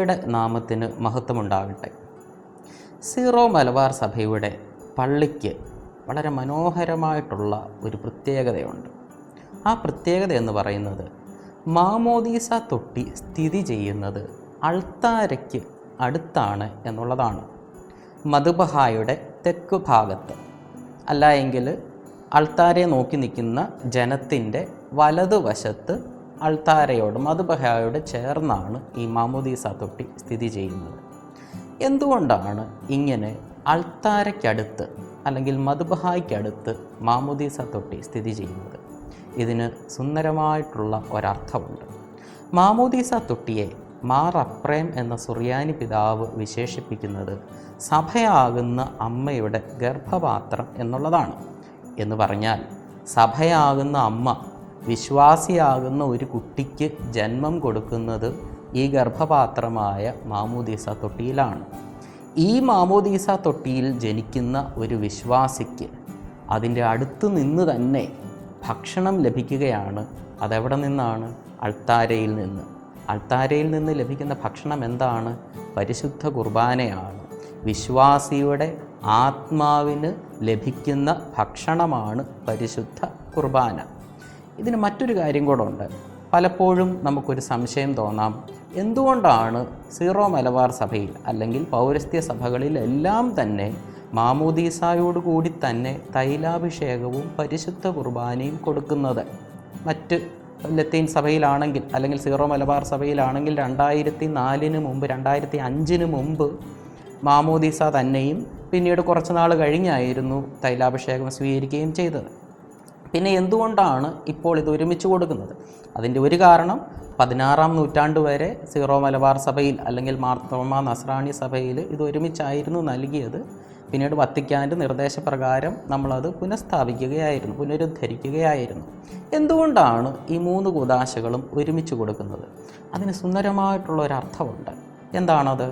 ഈശോയുടെ നാമത്തിന് മഹത്വമുണ്ടാകട്ടെ. സീറോ മലബാർ സഭയുടെ പള്ളിക്ക് വളരെ മനോഹരമായിട്ടുള്ള ഒരു പ്രത്യേകതയുണ്ട്. ആ പ്രത്യേകത എന്ന് പറയുന്നത് മാമോദീസ തൊട്ടി സ്ഥിതി ചെയ്യുന്നത് അൾത്താരയ്ക്ക് അടുത്താണ് എന്നുള്ളതാണ്. മദ്ബഹായുടെ തെക്ക് ഭാഗത്ത്, അല്ല എങ്കിൽ അൾത്താരയെ നോക്കി നിൽക്കുന്ന ജനത്തിൻ്റെ വലതുവശത്ത് അൾത്താരയോട് മദ്ബഹായോട് ചേർന്നാണ് ഈ മാമോദീസ തൊട്ടി സ്ഥിതി ചെയ്യുന്നത്. എന്തുകൊണ്ടാണ് ഇങ്ങനെ അൾത്താരയ്ക്കടുത്ത് അല്ലെങ്കിൽ മദ്ബഹായ്ക്കടുത്ത് മാമോദീസ തൊട്ടി സ്ഥിതി ചെയ്യുന്നത്? ഇതിന് സുന്ദരമായിട്ടുള്ള ഒരർത്ഥമുണ്ട്. മാമോദീസ തൊട്ടിയെ മാർ അപ്രേം എന്ന സുറിയാനി പിതാവ് വിശേഷിപ്പിക്കുന്നത് സഭയാകുന്ന അമ്മയുടെ ഗർഭപാത്രം എന്നുള്ളതാണ്. എന്ന് പറഞ്ഞാൽ സഭയാകുന്ന അമ്മ വിശ്വാസിയാകുന്ന ഒരു കുട്ടിക്ക് ജന്മം കൊടുക്കുന്നത് ഈ ഗർഭപാത്രമായ മാമോദീസ തൊട്ടിയിലാണ്. ഈ മാമോദീസ തൊട്ടിയിൽ ജനിക്കുന്ന ഒരു വിശ്വാസിക്ക് അതിൻ്റെ അടുത്ത് നിന്ന് തന്നെ ഭക്ഷണം ലഭിക്കുകയാണ്. അതെവിടെ നിന്നാണ്? അൾത്താരയിൽ നിന്ന്. അൾത്താരയിൽ നിന്ന് ലഭിക്കുന്ന ഭക്ഷണം എന്താണ്? പരിശുദ്ധ കുർബാനയാണ്. വിശ്വാസിയുടെ ആത്മാവിന് ലഭിക്കുന്ന ഭക്ഷണമാണ് പരിശുദ്ധ കുർബാന. ഇതിന് മറ്റൊരു കാര്യം കൂടെ ഉണ്ട്. പലപ്പോഴും നമുക്കൊരു സംശയം തോന്നാം, എന്തുകൊണ്ടാണ് സീറോ മലബാർ സഭയിൽ അല്ലെങ്കിൽ പൗരസ്ത്യ സഭകളിലെല്ലാം തന്നെ മാമോദീസായോടുകൂടി തന്നെ തൈലാഭിഷേകവും പരിശുദ്ധ കുർബാനയും കൊടുക്കുന്നത്? മറ്റ് ലത്തീൻ സഭയിലാണെങ്കിൽ അല്ലെങ്കിൽ സീറോ മലബാർ സഭയിലാണെങ്കിൽ 2004 മുമ്പ് 2005 മുമ്പ് മാമോദീസ തന്നെയും പിന്നീട് കുറച്ച് നാൾ കഴിഞ്ഞായിരുന്നു തൈലാഭിഷേകം സ്വീകരിക്കുകയും ചെയ്തത്. പിന്നെ എന്തുകൊണ്ടാണ് ഇപ്പോൾ ഇത് ഒരുമിച്ച് കൊടുക്കുന്നത്? അതിൻ്റെ ഒരു കാരണം 16-ാം നൂറ്റാണ്ട് വരെ സീറോ മലബാർ സഭയിൽ അല്ലെങ്കിൽ മാർത്തോമാ നസ്രാണി സഭയിൽ ഇത് ഒരുമിച്ചായിരുന്നു നൽകിയത്. പിന്നീട് വത്തിക്കാൻ്റെ നിർദ്ദേശപ്രകാരം നമ്മളത് പുനരുദ്ധരിക്കുകയായിരുന്നു. എന്തുകൊണ്ടാണ് ഈ 3 കൂദാശകളും ഒരുമിച്ച് കൊടുക്കുന്നത്? അതിന് സുന്ദരമായിട്ടുള്ള ഒരർത്ഥമുണ്ട്. എന്താണത്?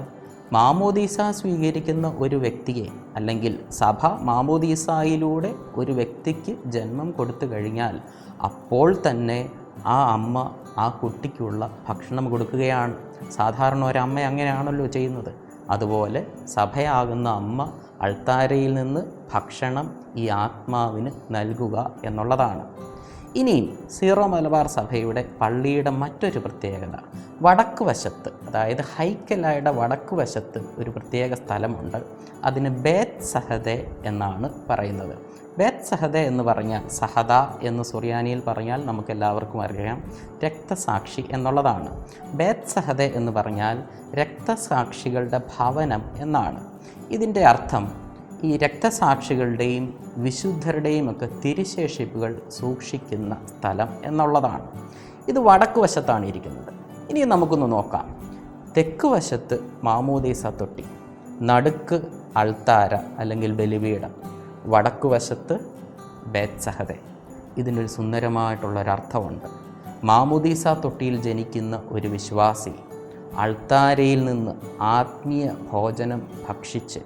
മാമോദീസ സ്വീകരിക്കുന്ന ഒരു വ്യക്തിയെ അല്ലെങ്കിൽ സഭ മാമോദീസായിലൂടെ ഒരു വ്യക്തിക്ക് ജന്മം കൊടുത്തു കഴിഞ്ഞാൽ അപ്പോൾ തന്നെ ആ അമ്മ ആ കുട്ടിക്കുള്ള ഭക്ഷണം കൊടുക്കുകയാണ്. സാധാരണ ഒരമ്മ അങ്ങനെയാണല്ലോ ചെയ്യുന്നത്. അതുപോലെ സഭയാകുന്ന അമ്മ അൾത്താരയിൽ നിന്ന് ഭക്ഷണം ഈ ആത്മാവിന് നൽകുക എന്നുള്ളതാണ്. ഇനിയും സീറോ മലബാർ സഭയുടെ പള്ളിയുടെ മറ്റൊരു പ്രത്യേകത, വടക്ക് വശത്ത്, അതായത് ഹൈക്കലായുടെ വടക്ക് വശത്ത് ഒരു പ്രത്യേക സ്ഥലമുണ്ട്. അതിന് ബേത്ത് സഹദെ എന്നാണ് പറയുന്നത്. ബേത്ത് സഹദെ എന്ന് പറഞ്ഞാൽ, സഹദ എന്ന് സുറിയാനിയിൽ പറഞ്ഞാൽ നമുക്കെല്ലാവർക്കും അറിയാം, രക്തസാക്ഷി എന്നുള്ളതാണ്. ബേത്ത് സഹദെ എന്ന് പറഞ്ഞാൽ രക്തസാക്ഷികളുടെ ഭവനം എന്നാണ്. ഇതിൻ്റെ അർത്ഥം ഈ രക്തസാക്ഷികളുടെയും വിശുദ്ധരുടെയും ഒക്കെ തിരുശേഷിപ്പുകൾ സൂക്ഷിക്കുന്ന സ്ഥലം എന്നുള്ളതാണ്. ഇത് വടക്ക് വശത്താണ് ഇരിക്കുന്നത്. ഇനി നമുക്കൊന്ന് നോക്കാം. തെക്ക് വശത്ത് മാമോദീസ തൊട്ടി, നടുക്ക് അൾത്താര അല്ലെങ്കിൽ ബലിപീഠം, വടക്ക് വശത്ത് ബേത്ത് സഹദെ. ഇതിനൊരു സുന്ദരമായിട്ടുള്ളൊരർത്ഥമുണ്ട്. മാമോദീസ തൊട്ടിയിൽ ജനിക്കുന്ന ഒരു വിശ്വാസി അൾത്താരയിൽ നിന്ന് ആത്മീയ ഭോജനം ഭക്ഷിച്ച്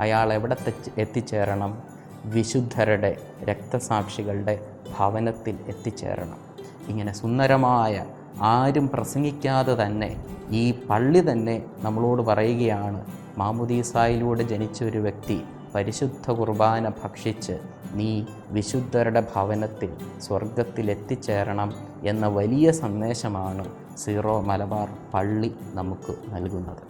അയാൾ എവിടെ എത്തിച്ചേരണം? വിശുദ്ധരുടെ രക്തസാക്ഷികളുടെ ഭവനത്തിൽ എത്തിച്ചേരണം. ഇങ്ങനെ സുന്ദരമായ, ആരും പ്രസംഗിക്കാതെ തന്നെ ഈ പള്ളി തന്നെ നമ്മളോട് പറയുകയാണ്, മാമോദീസായിലൂടെ ജനിച്ച ഒരു വ്യക്തി പരിശുദ്ധ കുർബാന ഭക്ഷിച്ച് നീ വിശുദ്ധരുടെ ഭവനത്തിൽ സ്വർഗത്തിൽ എത്തിച്ചേരണം എന്ന വലിയ സന്ദേശമാണ് സീറോ മലബാർ പള്ളി നമുക്ക് നൽകുന്നത്.